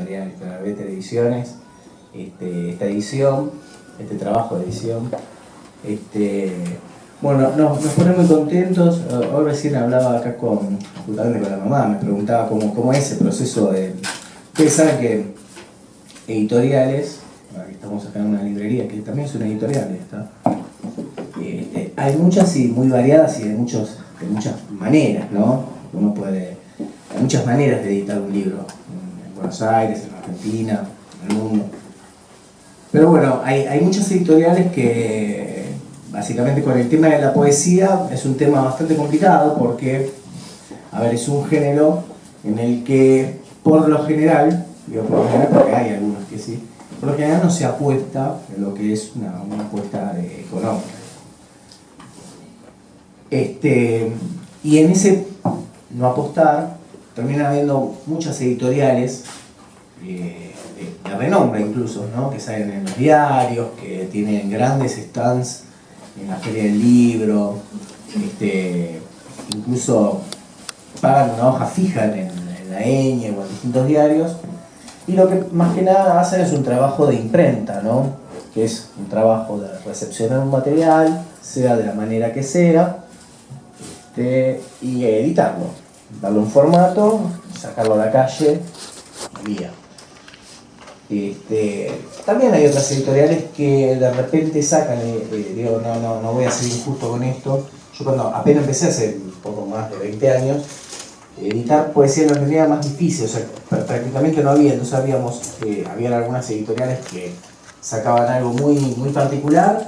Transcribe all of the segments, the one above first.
Editorial Claraveter Ediciones, esta edición, este trabajo de edición. Bueno, nos pone muy contentos. Hoy recién hablaba acá justamente con la mamá, me preguntaba cómo es el proceso de... Ustedes saben que editoriales, aquí estamos acá en una librería que también es una editorial esta, hay muchas y muy variadas y de muchas maneras, ¿no? Hay muchas maneras de editar un libro, en Buenos Aires, en Argentina, en el mundo. Pero bueno, hay muchas editoriales que, básicamente con el tema de la poesía, es un tema bastante complicado porque, a ver, es un género en el que, por lo general, digo por lo general porque hay algunos que sí, por lo general no se apuesta en lo que es una apuesta económica. Y en ese no apostar, termina habiendo muchas editoriales de renombre incluso, ¿no? Que salen en los diarios, que tienen grandes stands en la Feria del Libro, incluso pagan una hoja fija en la Eñe o en distintos diarios, y lo que más que nada hacen es un trabajo de imprenta, ¿no? Que es un trabajo de recepcionar un material, sea de la manera que sea, y editarlo, darle un formato, sacarlo a la calle, vía. También hay otras editoriales que de repente sacan, digo, no voy a ser injusto con esto. Yo cuando apenas empecé hace un poco más de 20 años, editar poesía en la Argentina era más difícil, o sea, prácticamente no había, entonces habían algunas editoriales que sacaban algo muy particular,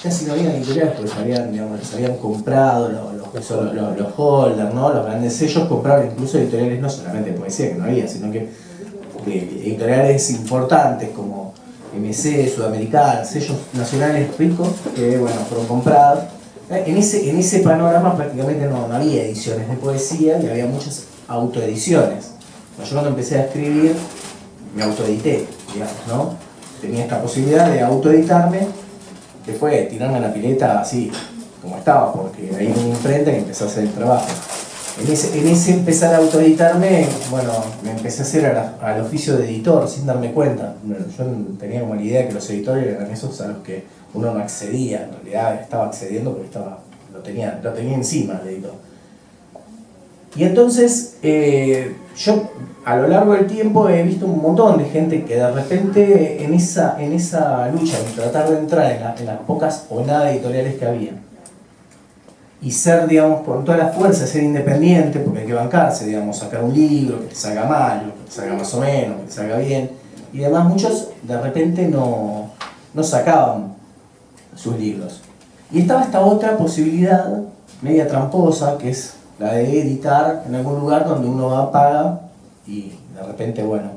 casi no había editoriales porque se habían comprado los holders, ¿no? Los grandes sellos compraban incluso editoriales no solamente de poesía, que no había, sino que editoriales importantes como MC, Sudamericana, sellos nacionales ricos que bueno, fueron comprados. En ese panorama prácticamente no había ediciones de poesía y había muchas autoediciones. Yo cuando empecé a escribir me autoedité, digamos, ¿no? Tenía esta posibilidad de autoeditarme, que fue tirarme a la pileta así como estaba, porque ahí en una imprenta y empecé a hacer el trabajo. En ese empezar a autoeditarme, bueno, me empecé a hacer al oficio de editor sin darme cuenta. Yo tenía como la idea que los editores eran esos a los que uno no accedía, en realidad estaba accediendo porque lo tenía encima el editor. Y entonces, yo a lo largo del tiempo he visto un montón de gente que de repente en esa lucha de tratar de entrar en las pocas o nada editoriales que había, y ser, digamos, con toda la fuerza, ser independiente, porque hay que bancarse, digamos, sacar un libro, que te salga mal, que te salga más o menos, que te salga bien, y además muchos de repente no sacaban sus libros. Y estaba esta otra posibilidad, media tramposa, que es la de editar en algún lugar donde uno va, paga, y de repente, bueno,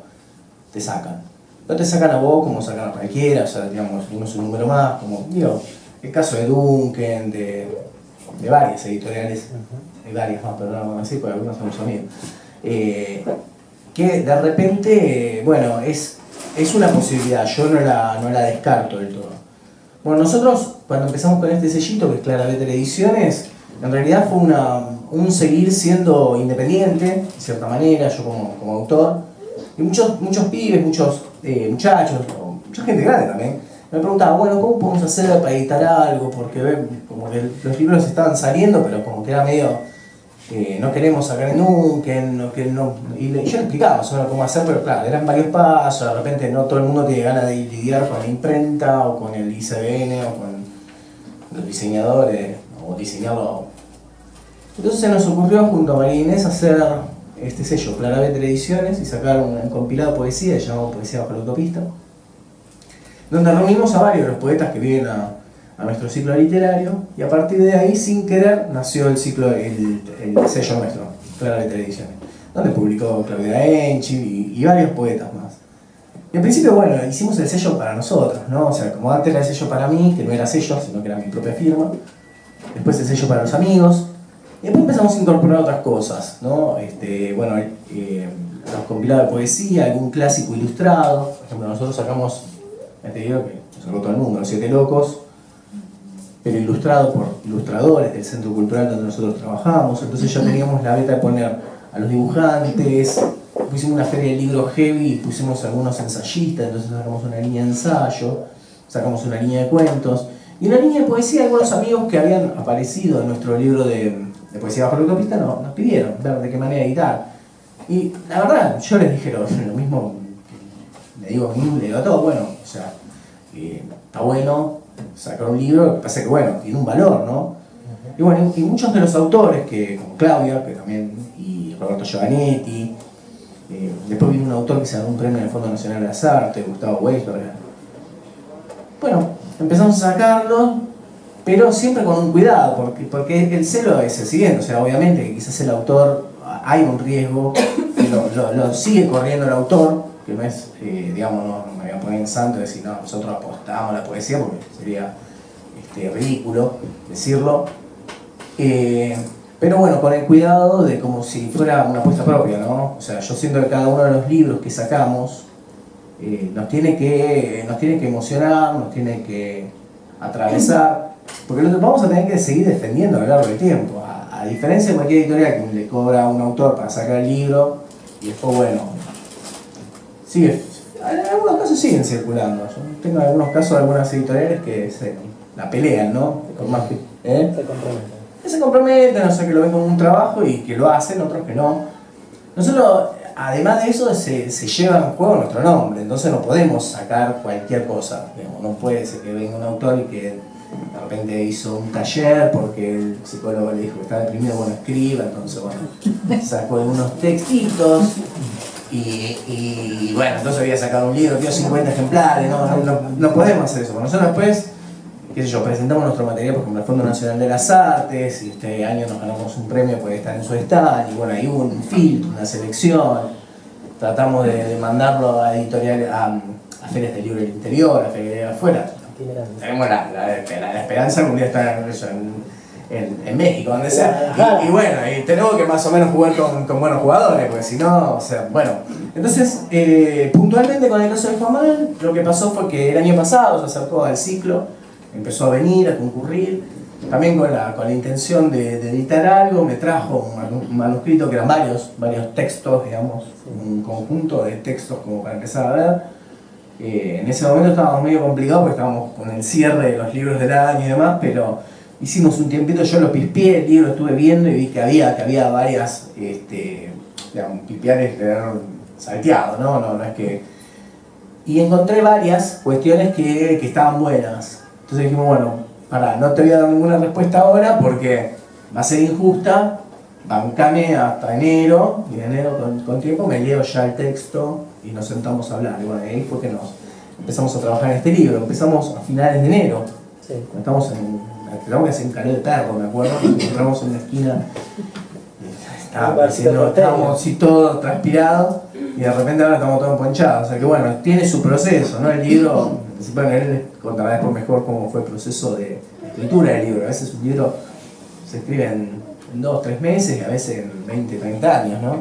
te sacan. No te sacan a vos como sacan a cualquiera, o sea, digamos, uno es un número más, como, digo, el caso de Duncan, de varias editoriales, hay varias más, pero no vamos a decir porque algunos somos amigos, que de repente, bueno, es una posibilidad, yo no la descarto del todo. Bueno, nosotros cuando empezamos con este sellito, que es Claraveter Ediciones, en realidad fue un seguir siendo independiente, de cierta manera, yo como autor, y muchos pibes, muchos muchachos, mucha gente grande también, me preguntaba, bueno, ¿cómo podemos hacer para editar algo? Porque como que los libros estaban saliendo, pero como que era medio, no queremos sacar en Duncan, y yo le explicaba sobre cómo hacer, pero claro, eran varios pasos, de repente no todo el mundo tiene ganas de lidiar con la imprenta, o con el ISBN, o con los diseñadores, o diseñarlo. Entonces se nos ocurrió junto a María Inés hacer este sello, Claraveter Ediciones, y sacar un compilado de poesía llamado Poesía bajo la autopista, donde reunimos a varios de los poetas que vienen a nuestro ciclo literario, y a partir de ahí, sin querer, nació el sello nuestro, Claraveter Ediciones, donde publicó Claudia Enchi y varios poetas más. Y al principio, bueno, hicimos el sello para nosotros, ¿no? O sea, como antes era el sello para mí, que no era sello, sino que era mi propia firma, después el sello para los amigos, y después empezamos a incorporar otras cosas, ¿no? Bueno, los compilados de poesía, algún clásico ilustrado. Por ejemplo, nosotros sacamos, ya te digo que lo sacó todo el mundo, Los Siete Locos, pero ilustrado por ilustradores del Centro Cultural donde nosotros trabajamos. Entonces ya teníamos la beta de poner a los dibujantes, pusimos una feria de libros heavy y pusimos algunos ensayistas, entonces sacamos una línea de ensayo, sacamos una línea de cuentos y una línea de poesía. Algunos amigos que habían aparecido en nuestro libro de poesía bajo la autopista nos pidieron ver de qué manera editar. Y la verdad, yo les dije lo mismo que le digo a mí, le digo a todos, bueno, o sea, está bueno sacar un libro, lo que pasa es que bueno, tiene un valor, ¿no? Y bueno, y muchos de los autores, como Claudia, que también, y Roberto Giovanetti, después vino un autor que se ganó un premio en el Fondo Nacional de las Artes, Gustavo Weisberger. Bueno, empezamos a sacarlo, pero siempre con un cuidado, porque el celo es el siguiente, o sea, obviamente que quizás el autor, hay un riesgo, lo sigue corriendo el autor, que no es, digamos, no me voy a poner en santo y decir, no, nosotros apostamos a la poesía, porque sería ridículo decirlo. Pero bueno, con el cuidado de como si fuera una apuesta propia, ¿no? O sea, yo siento que cada uno de los libros que sacamos nos tiene que emocionar, nos tiene que atravesar, porque lo vamos a tener que seguir defendiendo a lo largo del tiempo. A diferencia de cualquier editorial que le cobra a un autor para sacar el libro y después, bueno, sigue, en algunos casos siguen circulando. Yo tengo algunos casos de algunas editoriales que la pelean, ¿no? Por más que, se comprometen, o sea, que lo ven como un trabajo y que lo hacen, otros que no. Nosotros, además de eso, se lleva en juego nuestro nombre, entonces no podemos sacar cualquier cosa. Digamos, no puede ser que venga un autor y que de repente hizo un taller porque el psicólogo le dijo que estaba deprimido, bueno, escriba, entonces bueno, sacó unos textitos y bueno, entonces había sacado un libro, dio 50 ejemplares, no podemos hacer eso. Nosotros después, qué sé yo, presentamos nuestro material, por ejemplo, al Fondo Nacional de las Artes, y este año nos ganamos un premio por estar en su stand, y bueno, ahí hubo un filtro, una selección, tratamos de mandarlo a editoriales, a ferias de libro del interior, a ferias de afuera. Tenemos la esperanza de un día estar en México, donde sea, y bueno, y tenemos que más o menos jugar con buenos jugadores, porque si no, o sea, bueno. Entonces, puntualmente con el caso de Juan, lo que pasó fue que el año pasado se acercó al ciclo, empezó a venir, a concurrir, también con la intención de editar algo. Me trajo un manuscrito que eran varios textos, digamos, un conjunto de textos como para empezar a ver. En ese momento estábamos medio complicados porque estábamos con el cierre de los libros del año y demás, pero hicimos un tiempito, yo lo pispeé, el libro estuve viendo y vi que había varias, digamos, pispeares que eran salteados, no es que... Y encontré varias cuestiones que estaban buenas. Entonces dijimos, bueno, pará, no te voy a dar ninguna respuesta ahora porque va a ser injusta, bancame hasta enero, y en enero con tiempo me leo ya el texto y nos sentamos a hablar. Y bueno, ahí fue que nos empezamos a trabajar en este libro. Empezamos a finales de enero, sí. Tenemos que hacer un calor de perro, me acuerdo, nos encontramos en una esquina, estábamos así todos transpirados y de repente ahora estamos todos emponchados. O sea que bueno, tiene su proceso, ¿no? El libro, bueno, él contará después mejor cómo fue el proceso de escritura del libro. A veces un libro se escribe en 2, 3 meses y a veces en 20, 30 años, ¿no?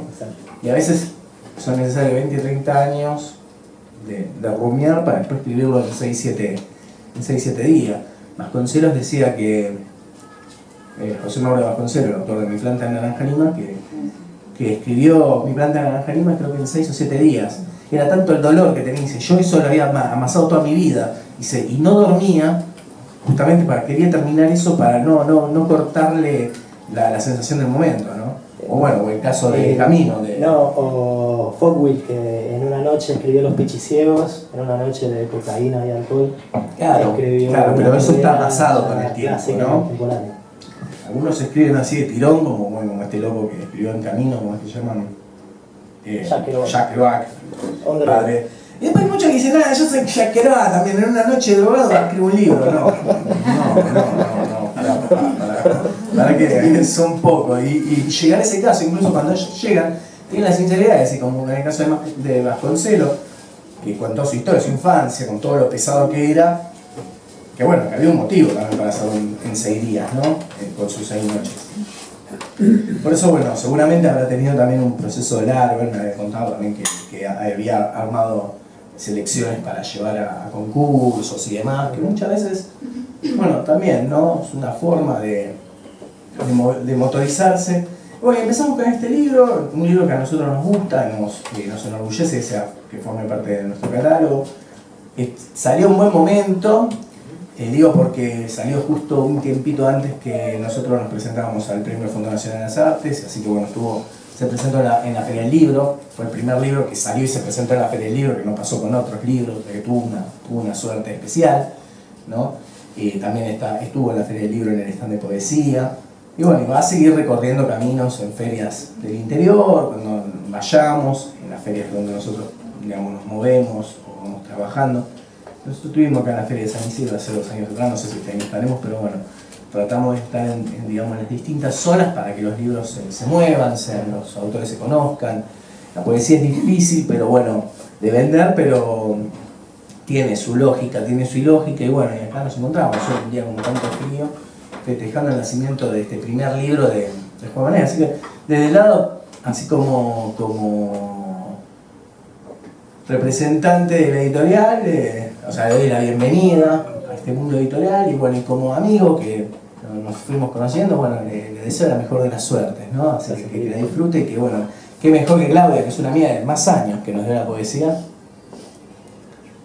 Y a veces son necesarios 20, 30 años de rumiar para después escribirlo en 6, 7 días. Vasconcelos decía que, José Mauro Vasconcelos, el autor de Mi planta de naranja lima, que escribió Mi planta de naranja lima creo que en 6 o 7 días. Era tanto el dolor que tenía, dice, yo eso lo había amasado toda mi vida, dice, y no dormía, justamente quería terminar eso para no cortarle la sensación del momento, ¿no? O bueno, o el caso de Camino. O Fogwill, que en una noche escribió Los Pichiciegos, en una noche de cocaína y alcohol. Claro, pero eso está basado con el tiempo, ¿no? Algunos escriben así de tirón, como este loco que escribió En Camino, como es que llaman, Jacques Kerouac, padre. Y después hay muchos que dicen, yo soy Jacques Kerouac también, en una noche drogado escribo un libro. No, para que son pocos. Y llegar a ese caso, incluso cuando ellos llegan, tienen la sinceridad de decir, como en el caso de Vasconcelos, que contó su historia, su infancia, con todo lo pesado que era, que bueno, que había un motivo también para hacerlo en 6 días, ¿no? Con sus 6 noches. Por eso, bueno, seguramente habrá tenido también un proceso largo. Él me había contado también que había armado selecciones para llevar a concursos y demás, que muchas veces, bueno, también, ¿no? Es una forma de motorizarse. Bueno, empezamos con este libro, un libro que a nosotros nos gusta, nos enorgullece que forme parte de nuestro catálogo. Salió un buen momento, digo porque salió justo un tiempito antes que nosotros nos presentábamos al Premio Fondo Nacional de las Artes, así que bueno, se presentó en la Feria del Libro, fue el primer libro que salió y se presentó en la Feria del Libro, que no pasó con otros libros, que tuvo una suerte especial, ¿no? También estuvo en la Feria del Libro en el stand de poesía, y bueno, va a seguir recorriendo caminos en ferias del interior, cuando vayamos, en las ferias donde nosotros, digamos, nos movemos o vamos trabajando. Nosotros estuvimos acá en la Feria de San Isidro hace 2 años atrás, no sé si este año estaremos, pero bueno, tratamos de estar digamos, en las distintas zonas para que los libros se muevan, los autores se conozcan. La poesía es difícil, pero bueno, de vender, pero tiene su lógica, y bueno, y acá nos encontramos, hoy un día con tanto frío, festejando el nacimiento de este primer libro de Juan Mané. Así que desde el lado, así como representante de la editorial, o sea, le doy la bienvenida a este mundo editorial, y bueno, y como amigo que nos fuimos conociendo, bueno, le deseo la mejor de las suertes, ¿no? Así que la disfrute, y que bueno, qué mejor que Claudia, que es una amiga de más años que nos dio la poesía,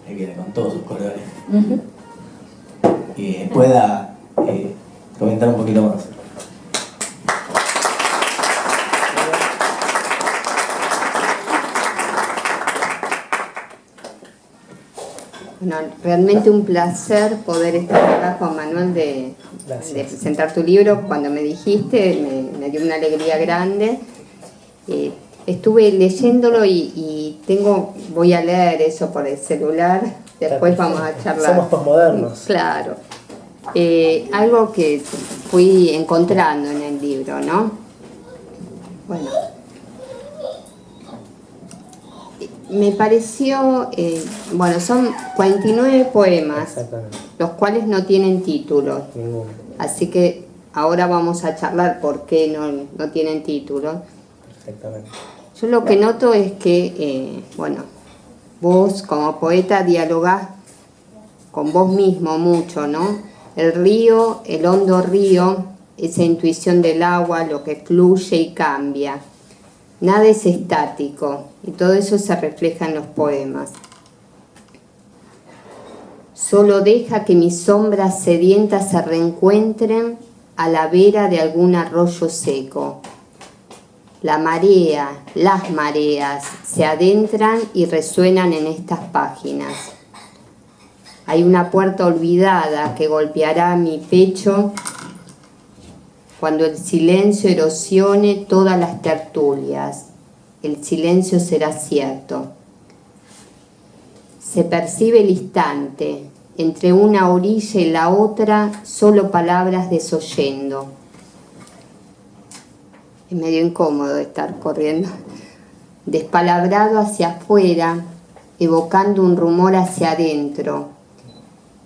que viene con todos sus colores, y pueda comentar un poquito más. Bueno, realmente un placer poder estar acá, Juan Manuel, de presentar tu libro. Cuando me dijiste, me dio una alegría grande. Estuve leyéndolo y voy a leer eso por el celular, después vamos a charlar. Somos posmodernos. Claro. Algo que fui encontrando en el libro, ¿no? Bueno. Me pareció, bueno, son 49 poemas, los cuales no tienen título. Así que ahora vamos a charlar por qué no tienen título. Exactamente. Yo lo que noto es que, bueno, vos como poeta dialogás con vos mismo mucho, ¿no? El río, el hondo río, esa intuición del agua, lo que fluye y cambia. Nada es estático y todo eso se refleja en los poemas. Solo deja que mis sombras sedientas se reencuentren a la vera de algún arroyo seco. La marea, las mareas se adentran y resuenan en estas páginas. Hay una puerta olvidada que golpeará mi pecho cuando el silencio erosione todas las tertulias. El silencio será cierto. Se percibe el instante, entre una orilla y la otra, solo palabras desoyendo. Es medio incómodo estar corriendo. Despalabrado hacia afuera, evocando un rumor hacia adentro.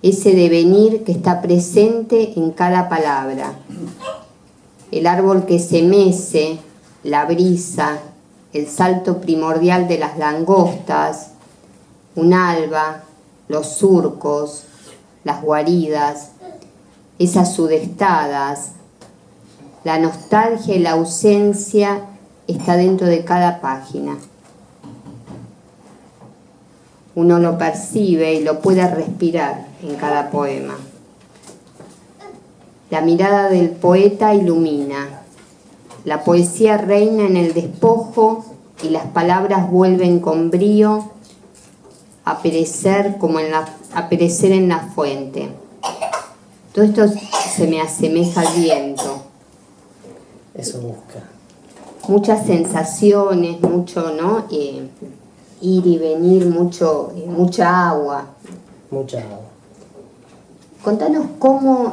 Ese devenir que está presente en cada palabra. El árbol que se mece, la brisa, el salto primordial de las langostas, un alba, los surcos, las guaridas, esas sudestadas, la nostalgia y la ausencia está dentro de cada página. Uno lo percibe y lo puede respirar en cada poema. La mirada del poeta ilumina. La poesía reina en el despojo y las palabras vuelven con brío a perecer en la fuente. Todo esto se me asemeja al viento. Eso busca. Muchas sensaciones, mucho, ¿no? Ir y venir, mucha agua. Mucha agua. Contanos cómo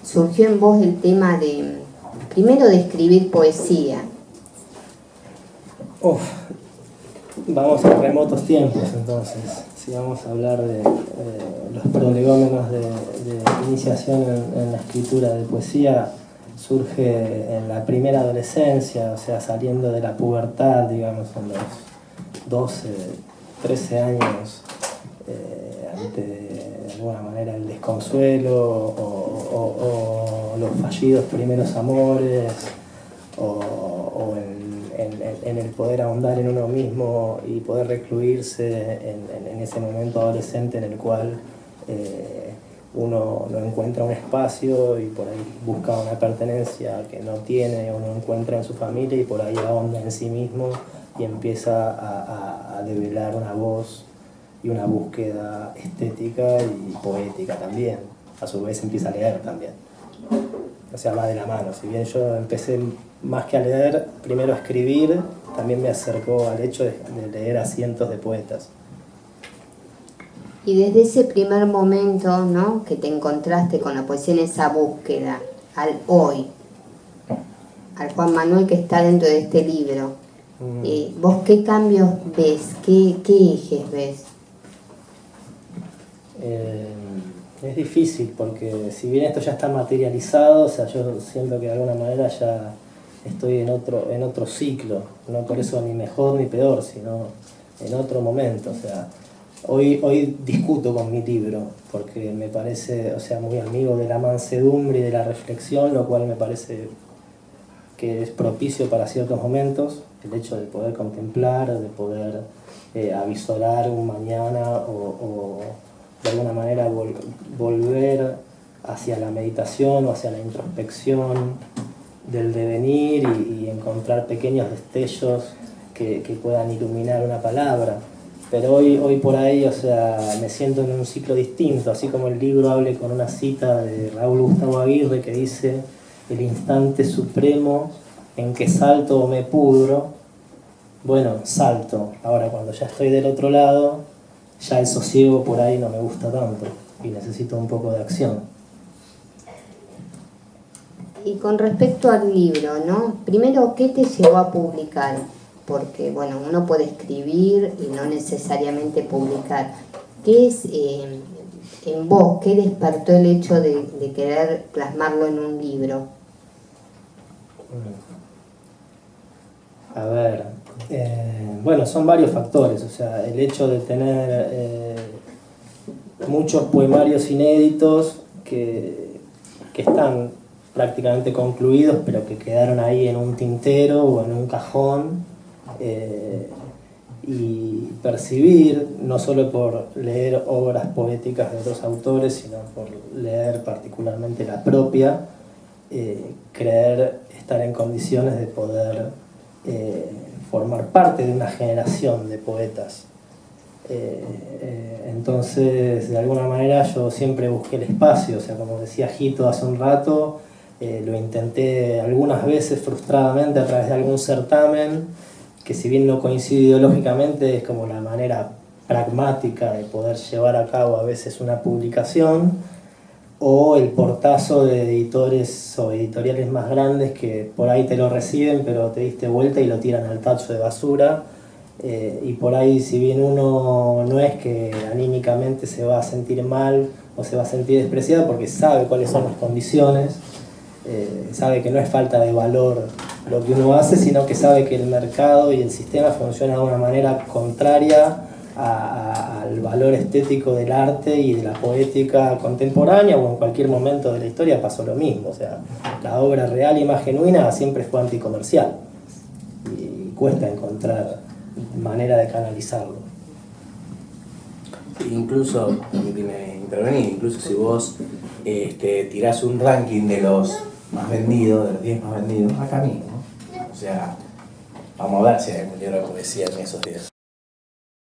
surgió en vos el tema primero de escribir poesía. Vamos a remotos tiempos entonces. Si vamos a hablar de los prolegómenos de iniciación en la escritura de poesía, surge en la primera adolescencia, o sea, saliendo de la pubertad, digamos, en los 12, 13 años, ante de alguna manera el desconsuelo o los fallidos primeros amores, en el poder ahondar en uno mismo y poder recluirse en ese momento adolescente en el cual uno no encuentra un espacio y por ahí busca una pertenencia que no tiene o no encuentra en su familia y por ahí ahonda en sí mismo y empieza a develar una voz y una búsqueda estética y poética también. A su vez empieza a leer también. O sea, va de la mano. Si bien yo empecé más que a leer, primero a escribir, también me acercó al hecho de leer a cientos de poetas. Y desde ese primer momento, ¿no?, que te encontraste con la poesía en esa búsqueda, al hoy, al Juan Manuel que está dentro de este libro, ¿vos qué cambios ves? ¿Qué ejes ves? Es difícil porque si bien esto ya está materializado, o sea, yo siento que de alguna manera ya estoy en otro ciclo, no por eso ni mejor ni peor, sino en otro momento. O sea, hoy discuto con mi libro porque me parece, o sea, muy amigo de la mansedumbre y de la reflexión, lo cual me parece que es propicio para ciertos momentos, el hecho de poder contemplar, de poder avisorar un mañana o de alguna manera volver hacia la meditación o hacia la introspección del devenir y encontrar pequeños destellos que puedan iluminar una palabra. Pero hoy por ahí, o sea, me siento en un ciclo distinto, así como el libro hable con una cita de Raúl Gustavo Aguirre que dice: el instante supremo en que salto o me pudro. Bueno, salto. Ahora cuando ya estoy del otro lado, ya el sosiego por ahí no me gusta tanto y necesito un poco de acción. Y con respecto al libro, ¿no? Primero, ¿qué te llevó a publicar? Porque, bueno, uno puede escribir y no necesariamente publicar. ¿Qué es en vos? ¿Qué despertó el hecho de querer plasmarlo en un libro? A ver, bueno, son varios factores. O sea, el hecho de tener muchos poemarios inéditos que están prácticamente concluidos, pero que quedaron ahí en un tintero o en un cajón, y percibir, no solo por leer obras poéticas de otros autores, sino por leer particularmente la propia, creer estar en condiciones de poder formar parte de una generación de poetas. Entonces, de alguna manera yo siempre busqué el espacio, o sea, como decía Jito hace un rato, lo intenté algunas veces frustradamente a través de algún certamen, que si bien no coincide ideológicamente, es como la manera pragmática de poder llevar a cabo a veces una publicación, o el portazo de editores o editoriales más grandes que por ahí te lo reciben, pero te diste vuelta y lo tiran al tacho de basura. Y por ahí, si bien uno no es que anímicamente se va a sentir mal o se va a sentir despreciado porque sabe cuáles son las condiciones, sabe que no es falta de valor lo que uno hace, sino que sabe que el mercado y el sistema funciona de una manera contraria al valor estético del arte y de la poética contemporánea, o en cualquier momento de la historia pasó lo mismo. O sea, la obra real y más genuina siempre fue anticomercial y cuesta encontrar manera de canalizarlo. Incluso, permíteme intervenir, incluso si vos tirás un ranking de los más vendidos, de los 10 más vendidos, acá mismo, ¿no? O sea, vamos a ver si hay un libro de poesía en esos 10.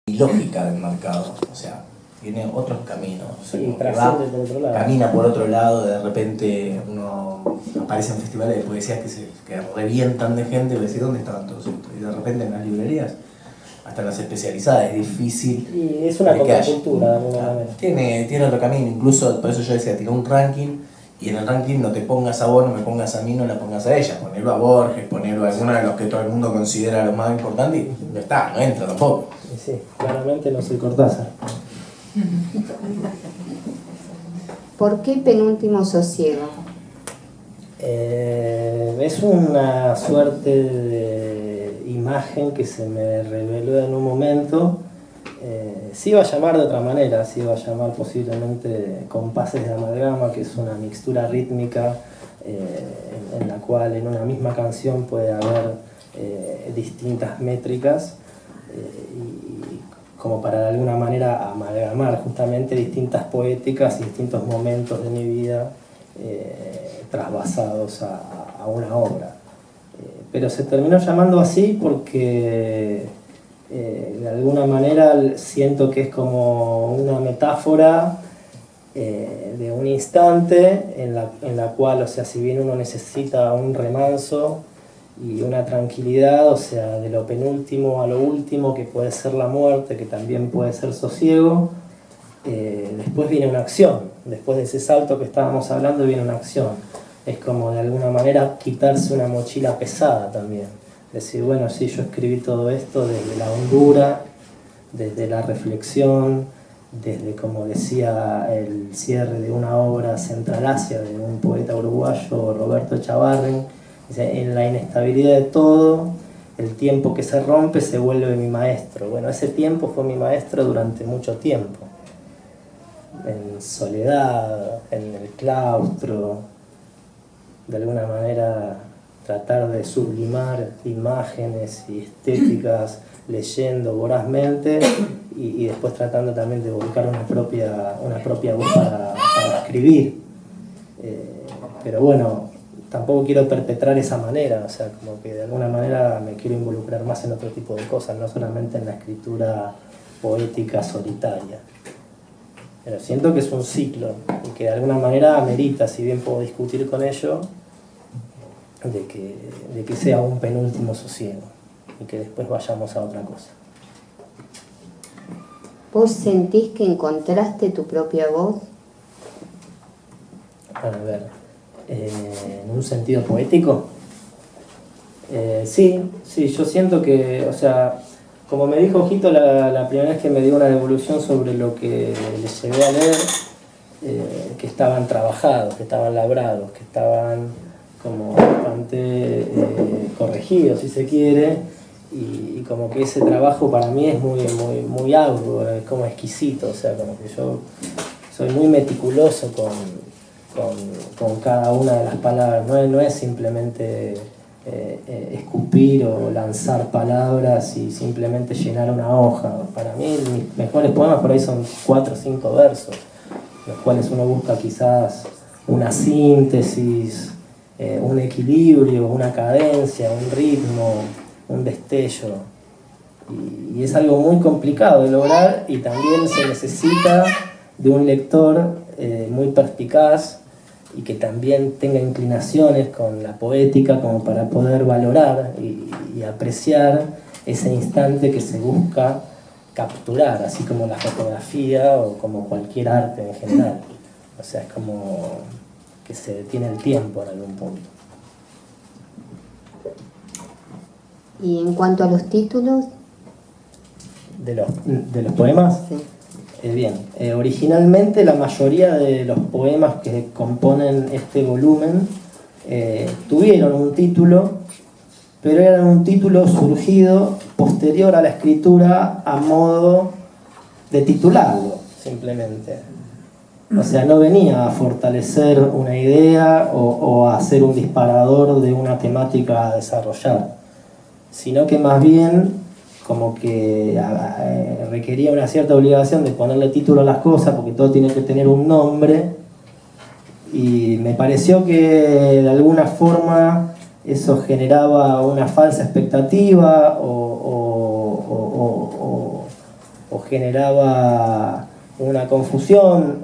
Y lógica del mercado, o sea, tiene otros caminos, o sea, Sí, por otro lado. Camina por otro lado, de repente uno aparece en festivales de poesía que revientan de gente y decir, ¿dónde estaban todos estos? Y de repente en las librerías, hasta en las especializadas, es difícil. Y es una contracultura de alguna manera. Tiene otro camino, incluso por eso yo decía, tiene un ranking, y en el ranking no te pongas a vos, no me pongas a mí, no la pongas a ella, ponelo a Borges, ponelo a alguno de los que todo el mundo considera los más importantes, y no está, no entra tampoco. Y sí, claramente no soy Cortázar. ¿Por qué Penúltimo Sosiego? Es una suerte de imagen que se me reveló en un momento. Se iba a llamar de otra manera, se iba a llamar posiblemente Compases de Amalgama, que es una mixtura rítmica en la cual en una misma canción puede haber distintas métricas y como para de alguna manera amalgamar justamente distintas poéticas y distintos momentos de mi vida trasvasados a una obra. Pero se terminó llamando así porque de alguna manera siento que es como una metáfora de un instante en la cual, o sea, si bien uno necesita un remanso y una tranquilidad, o sea, de lo penúltimo a lo último, que puede ser la muerte, que también puede ser sosiego, después viene una acción, después de ese salto que estábamos hablando viene una acción. Es como de alguna manera quitarse una mochila pesada también. Decir, bueno, sí, yo escribí todo esto desde la hondura, desde la reflexión, desde, como decía, el cierre de una obra Central Asia de un poeta uruguayo, Roberto Echavarren, en la inestabilidad de todo, el tiempo que se rompe se vuelve mi maestro. Bueno, ese tiempo fue mi maestro durante mucho tiempo, en soledad, en el claustro, de alguna manera tratar de sublimar imágenes y estéticas leyendo vorazmente y después tratando también de buscar una propia voz para escribir. Pero bueno, tampoco quiero perpetrar esa manera, o sea, como que de alguna manera me quiero involucrar más en otro tipo de cosas, no solamente en la escritura poética solitaria. Pero siento que es un ciclo y que de alguna manera amerita, si bien puedo discutir con ello, de que sea un penúltimo sosiego y que después vayamos a otra cosa. ¿Vos sentís que encontraste tu propia voz? A ver, en un sentido poético, sí, yo siento que, o sea, como me dijo Ojito la primera vez que me dio una devolución sobre lo que les llevé a leer, que estaban trabajados, que estaban labrados, que estaban como bastante corregidos, si se quiere, y como que ese trabajo para mí es muy arduo, es como exquisito, o sea, como que yo soy muy meticuloso con cada una de las palabras, no es simplemente escupir o lanzar palabras y simplemente llenar una hoja. Para mí mis mejores poemas por ahí son 4 o 5 versos, los cuales uno busca quizás una síntesis, un equilibrio, una cadencia, un ritmo, un destello. Y es algo muy complicado de lograr y también se necesita de un lector muy perspicaz y que también tenga inclinaciones con la poética como para poder valorar y apreciar ese instante que se busca capturar, así como la fotografía o como cualquier arte en general. O sea, es como que se detiene el tiempo en algún punto. Y en cuanto a los títulos, ¿De los poemas? sí. Bien, originalmente la mayoría de los poemas que componen este volumen tuvieron un título, pero era un título surgido posterior a la escritura a modo de titularlo, simplemente. O sea, no venía a fortalecer una idea o a ser un disparador de una temática a desarrollar, sino que más bien como que requería una cierta obligación de ponerle título a las cosas porque todo tiene que tener un nombre, y me pareció que de alguna forma eso generaba una falsa expectativa o generaba una confusión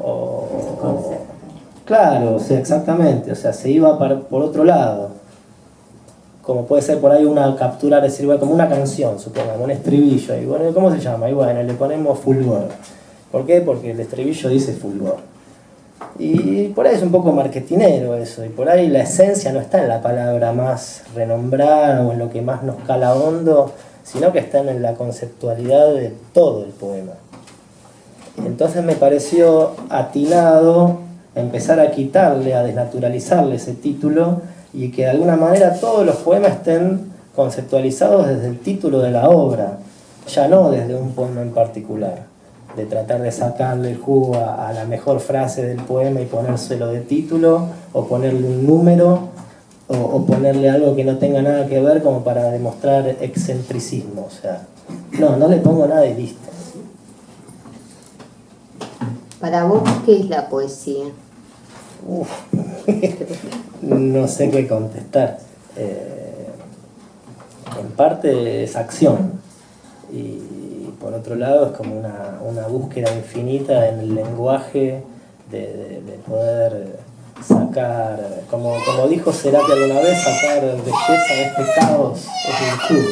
claro, o sea, exactamente, o sea, se iba por otro lado, como puede ser por ahí una captura, decir, bueno, como una canción, supongamos, un estribillo, y bueno, ¿cómo se llama? Y bueno, le ponemos fulgor. ¿Por qué? Porque el estribillo dice fulgor. Y por ahí es un poco marketinero eso, y por ahí la esencia no está en la palabra más renombrada o en lo que más nos cala hondo, sino que está en la conceptualidad de todo el poema. Entonces me pareció atinado empezar a quitarle, a desnaturalizarle ese título y que de alguna manera todos los poemas estén conceptualizados desde el título de la obra, ya no desde un poema en particular, de tratar de sacarle el jugo a la mejor frase del poema y ponérselo de título o ponerle un número o ponerle algo que no tenga nada que ver como para demostrar excentricismo. O sea, no le pongo nada y listo. Para vos, ¿qué es la poesía? Uf. No sé qué contestar. En parte es acción y por otro lado es como una búsqueda infinita en el lenguaje de poder sacar, como dijo Cerati alguna vez, sacar belleza de este caos es virtud.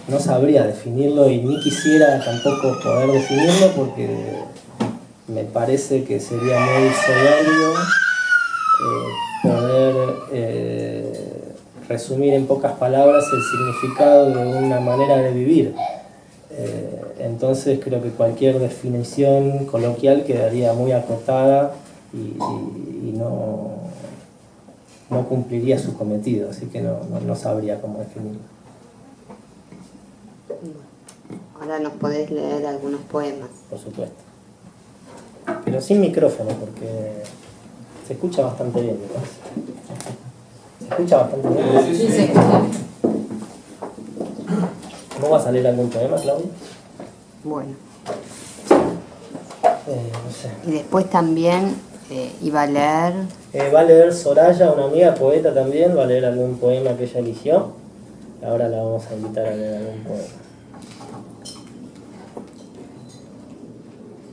No sabría definirlo y ni quisiera tampoco poder definirlo porque me parece que sería muy soberbio poder resumir en pocas palabras el significado de una manera de vivir. Entonces creo que cualquier definición coloquial quedaría muy acotada y no cumpliría su cometido, así que no sabría cómo definirlo. Ahora nos podés leer algunos poemas. Por supuesto. Pero sin micrófono, porque se escucha bastante bien, ¿verdad? ¿Se escucha bastante bien? Sí, se escucha. ¿No va a salir algún poema, Claudia? Bueno. No sé. Y después también iba a leer... Va a leer Soraya, una amiga poeta también, va a leer algún poema que ella eligió. Ahora la vamos a invitar a leer algún poema.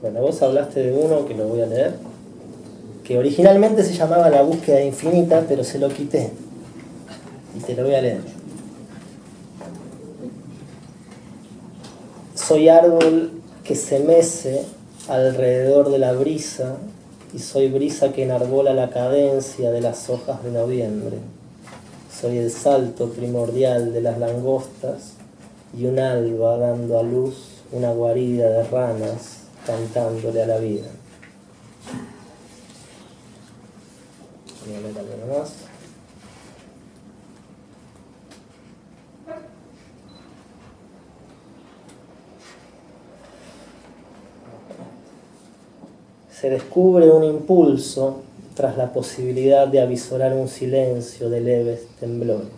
Bueno, vos hablaste de uno que lo voy a leer, que originalmente se llamaba La búsqueda infinita, pero se lo quité. Y te lo voy a leer. Soy árbol que se mece alrededor de la brisa, y soy brisa que enarbola la cadencia de las hojas de noviembre. Soy el salto primordial de las langostas y un alba dando a luz una guarida de ranas cantándole a la vida. Voy a leer algo más. Se descubre un impulso tras la posibilidad de avisorar un silencio de leves temblores.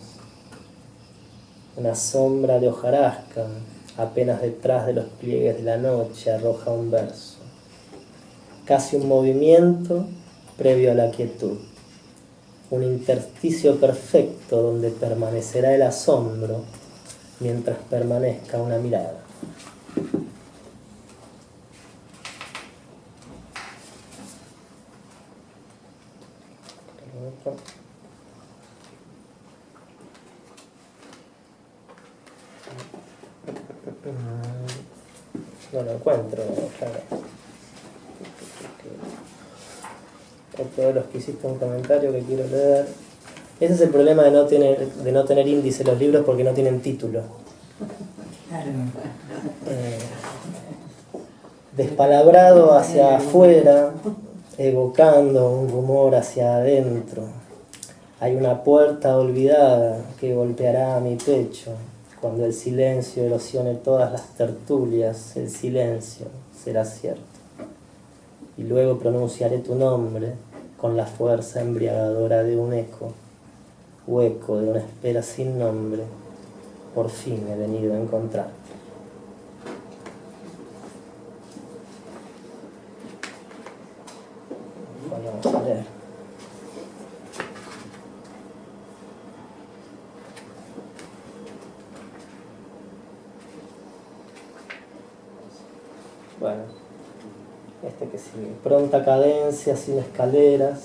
Una sombra de hojarasca, apenas detrás de los pliegues de la noche, arroja un verso. Casi un movimiento previo a la quietud. Un intersticio perfecto donde permanecerá el asombro mientras permanezca una mirada. No lo encuentro, claro. Otro de los que hiciste un comentario que quiero leer. Ese es el problema de no tener índice los libros, porque no tienen título. Despalabrado hacia afuera, evocando un rumor hacia adentro. Hay una puerta olvidada que golpeará a mi pecho. Cuando el silencio erosione todas las tertulias, el silencio será cierto. Y luego pronunciaré tu nombre con la fuerza embriagadora de un eco, hueco de una espera sin nombre. Por fin he venido a encontrarte. Bueno, vamos a leer. Bueno, este que sigue. Pronta cadencia sin escaleras,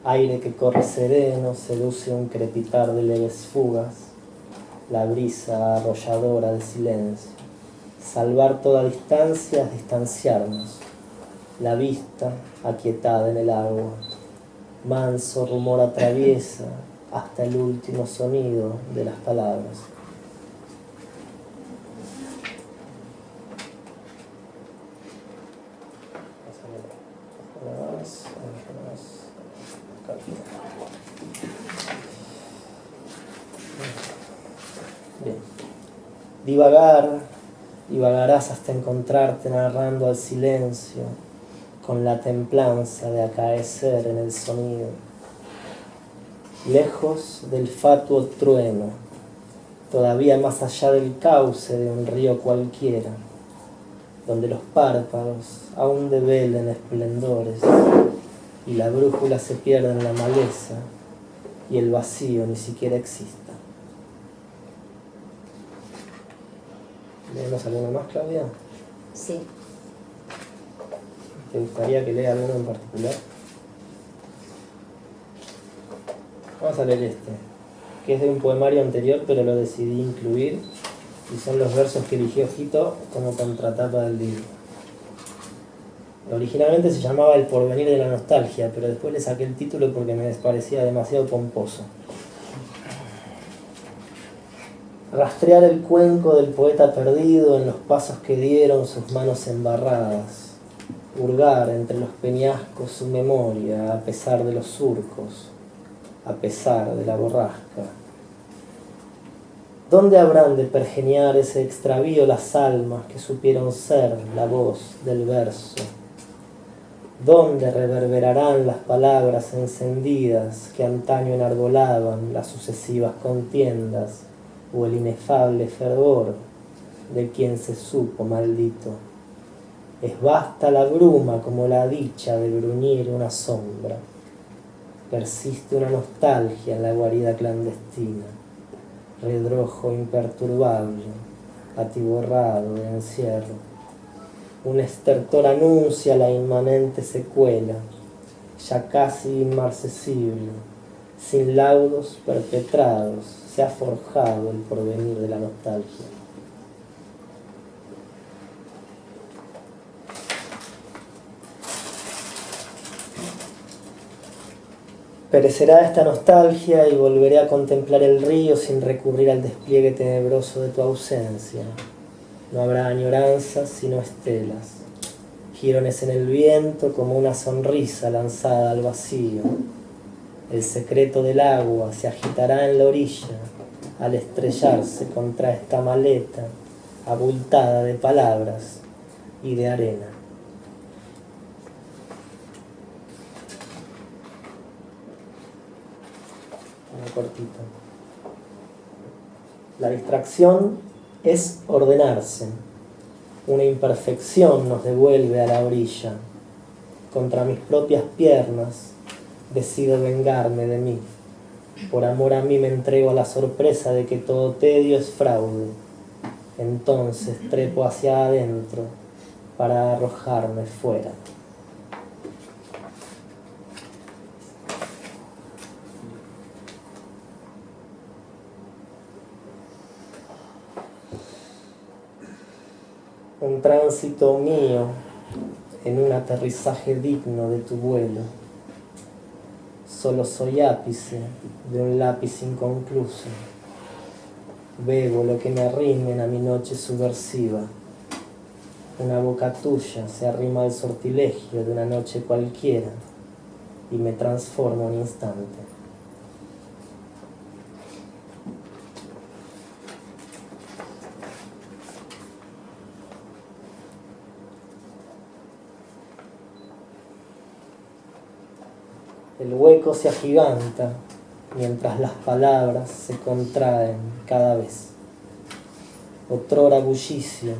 aire que corre sereno, seduce un crepitar de leves fugas, la brisa arrolladora del silencio. Salvar toda distancia es distanciarnos, la vista aquietada en el agua. Manso rumor atraviesa hasta el último sonido de las palabras. Bien. Divagarás hasta encontrarte narrando al silencio con la templanza de acaecer en el sonido. lejos del fatuo trueno, todavía más allá del cauce de un río cualquiera, donde los párpados aún develen esplendores y la brújula se pierde en la maleza y el vacío ni siquiera exista. ¿Leemos alguno más, Claudia? Sí. ¿Te gustaría que lea alguno en particular? Vamos a leer este, que es de un poemario anterior, pero lo decidí incluir, y son los versos que eligió Ojito como contratapa del libro. Originalmente se llamaba El porvenir de la nostalgia, pero después le saqué el título porque me parecía demasiado pomposo. Rastrear el cuenco del poeta perdido en los pasos que dieron sus manos embarradas, hurgar entre los peñascos su memoria a pesar de los surcos, a pesar de la borrasca. ¿Dónde habrán de pergeñar ese extravío las almas que supieron ser la voz del verso? ¿Dónde reverberarán las palabras encendidas que antaño enarbolaban las sucesivas contiendas o el inefable fervor de quien se supo maldito? Es vasta la bruma como la dicha de bruñir una sombra. Persiste una nostalgia en la guarida clandestina, redrojo imperturbable, atiborrado de encierro. Un estertor anuncia la inmanente secuela, ya casi inmarcesible. Sin laudos perpetrados se ha forjado el porvenir de la nostalgia. Perecerá esta nostalgia y volveré a contemplar el río sin recurrir al despliegue tenebroso de tu ausencia. No habrá añoranzas sino estelas, jirones en el viento como una sonrisa lanzada al vacío. El secreto del agua se agitará en la orilla al estrellarse contra esta maleta abultada de palabras y de arena. Una cortita. La distracción es ordenarse. Una imperfección nos devuelve a la orilla. Contra mis propias piernas decido vengarme de mí. Por amor a mí me entrego a la sorpresa de que todo tedio es fraude. Entonces trepo hacia adentro para arrojarme fuera. Un tránsito mío en un aterrizaje digno de tu vuelo. Solo soy ápice de un lápiz inconcluso. Bebo lo que me arrimen a mi noche subversiva. Una boca tuya se arrima al sortilegio de una noche cualquiera y me transforma un instante. El hueco se agiganta mientras las palabras se contraen cada vez. Otrora bullicio,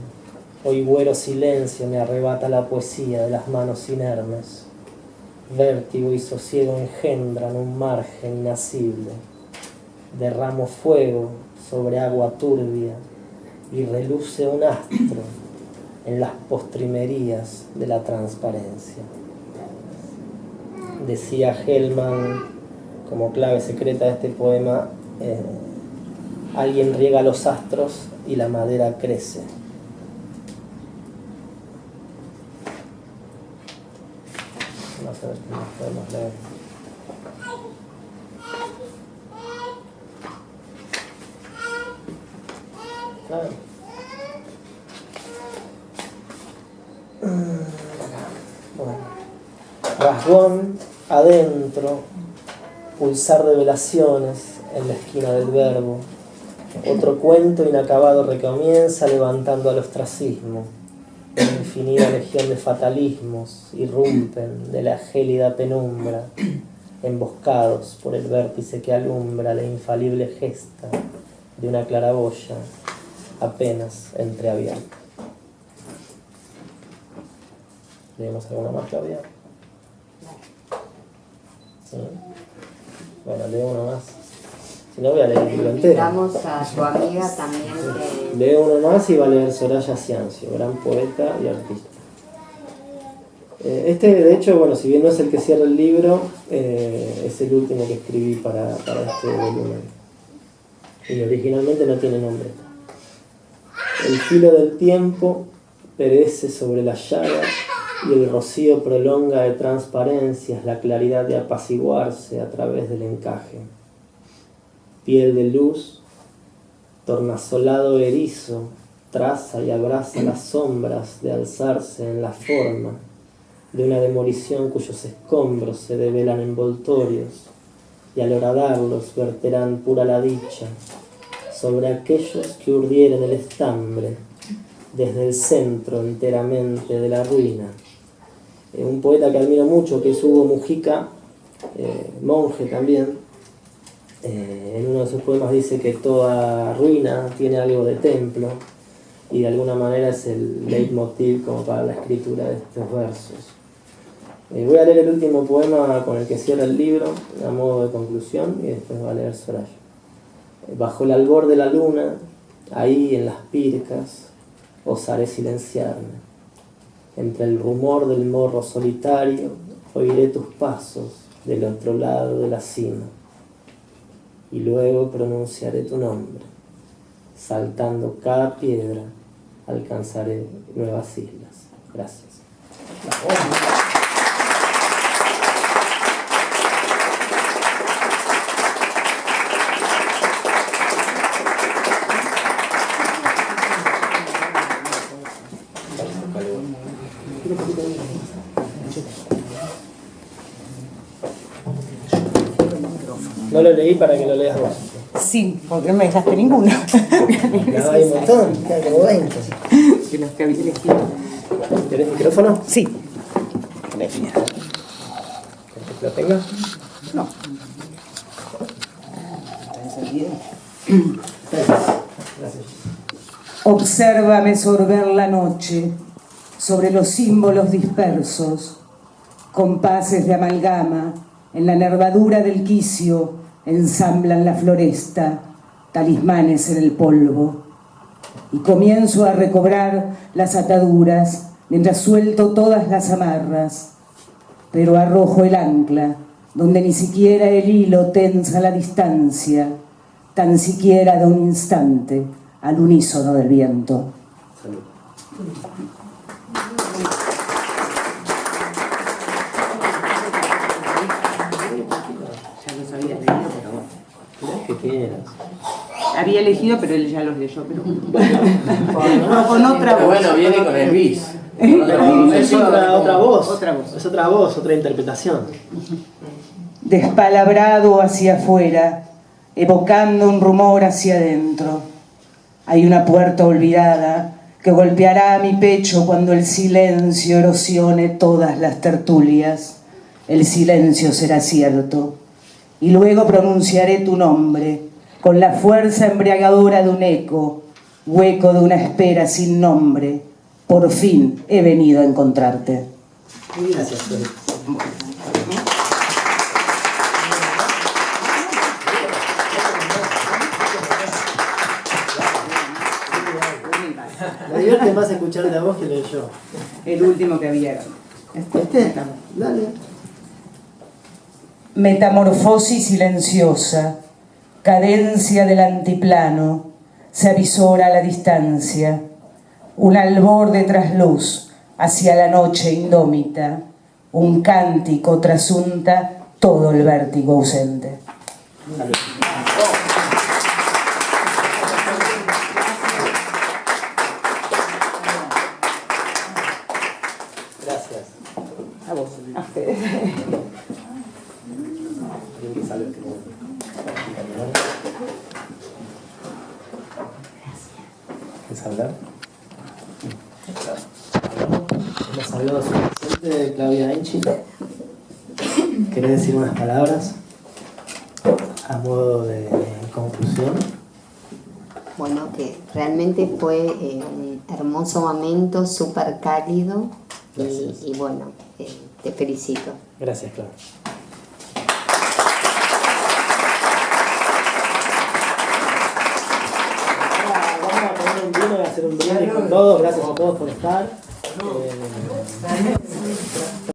hoy güero silencio me arrebata la poesía de las manos inermes. Vértigo y sosiego engendran un margen inasible. Derramo fuego sobre agua turbia y reluce un astro en las postrimerías de la transparencia. Decía Hellman, como clave secreta de este poema, alguien riega los astros y la madera crece. Vamos a ver qué más podemos leer. Bueno. Rasgón adentro, pulsar revelaciones en la esquina del verbo. Otro cuento inacabado recomienza levantando al ostracismo. Una infinita legión de fatalismos irrumpen de la gélida penumbra. emboscados por el vértice que alumbra la infalible gesta de una claraboya apenas entreabierta. ¿Leemos alguna más, Claudia? ¿Sí? Bueno, leo uno más. Si no, voy a leer el libro entero. Invitamos a tu amiga también que... Leo uno más y va a leer Soraya Ciancio, gran poeta y artista. Este, de hecho, bueno, si bien no es el que cierra el libro, es el último que escribí para este volumen. Y originalmente no tiene nombre. El filo del tiempo perece sobre la llaga y el rocío prolonga de transparencias la claridad de apaciguarse a través del encaje. Piel de luz, tornasolado erizo, traza y abraza las sombras de alzarse en la forma de una demolición cuyos escombros se develan envoltorios y al horadarlos verterán pura la dicha sobre aquellos que urdieren el estambre desde el centro enteramente de la ruina. Un poeta que admiro mucho, que es Hugo Mujica, monje también, en uno de sus poemas dice que toda ruina tiene algo de templo y de alguna manera es el leitmotiv como para la escritura de estos versos. Voy a leer el último poema con el que cierra el libro a modo de conclusión y después va a leer Soraya. Bajo el albor de la luna, ahí en las pircas, osaré silenciarme. Entre el rumor del morro solitario, oiré tus pasos del otro lado de la cima. Y luego pronunciaré tu nombre. Saltando cada piedra, alcanzaré nuevas islas. Gracias. No lo leí para que lo leas vos. Sí, porque no me dejaste ninguno. No, hay un montón, quedan como 20. De los que había elegido. ¿Querés micrófono? Sí. ¿Querés que lo tenga? No. Gracias. Obsérvame sorber la noche sobre los símbolos dispersos, compases de amalgama, en la nervadura del quicio ensamblan la floresta, talismanes en el polvo. Y comienzo a recobrar las ataduras mientras suelto todas las amarras, pero arrojo el ancla donde ni siquiera el hilo tensa la distancia, tan siquiera de un instante, al unísono del viento. Salud. Ya los había leído, pero bueno. ¿Qué quieras? Había elegido, pero él ya los leyó, pero... No, con otra Pero voz. bueno, viene con el bis. Es otra voz. Otra voz. Es otra voz, otra interpretación. Despalabrado hacia afuera, evocando un rumor hacia adentro. Hay una puerta olvidada que golpeará a mi pecho cuando el silencio erosione todas las tertulias. El silencio será cierto. Y luego pronunciaré tu nombre con la fuerza embriagadora de un eco, hueco de una espera sin nombre. Por fin he venido a encontrarte. Gracias, Sol. Me divierte más escucharte a vos que leer yo. El último que había. ¿Este? Dale. Metamorfosis silenciosa, cadencia del antiplano, se avisora a la distancia, un albor de trasluz hacia la noche indómita, un cántico trasunta todo el vértigo ausente. Salud. Gracias. A vos. A ustedes. ¿Quieres hablar? Hemos hablado suficiente de Claudia Enchi. ¿Querés decir unas palabras a modo de conclusión? Bueno, que realmente fue un hermoso momento, súper cálido y bueno, te felicito. Gracias, Clara. Vamos a poner un vino y hacer un brindis con todos. Gracias a todos por estar.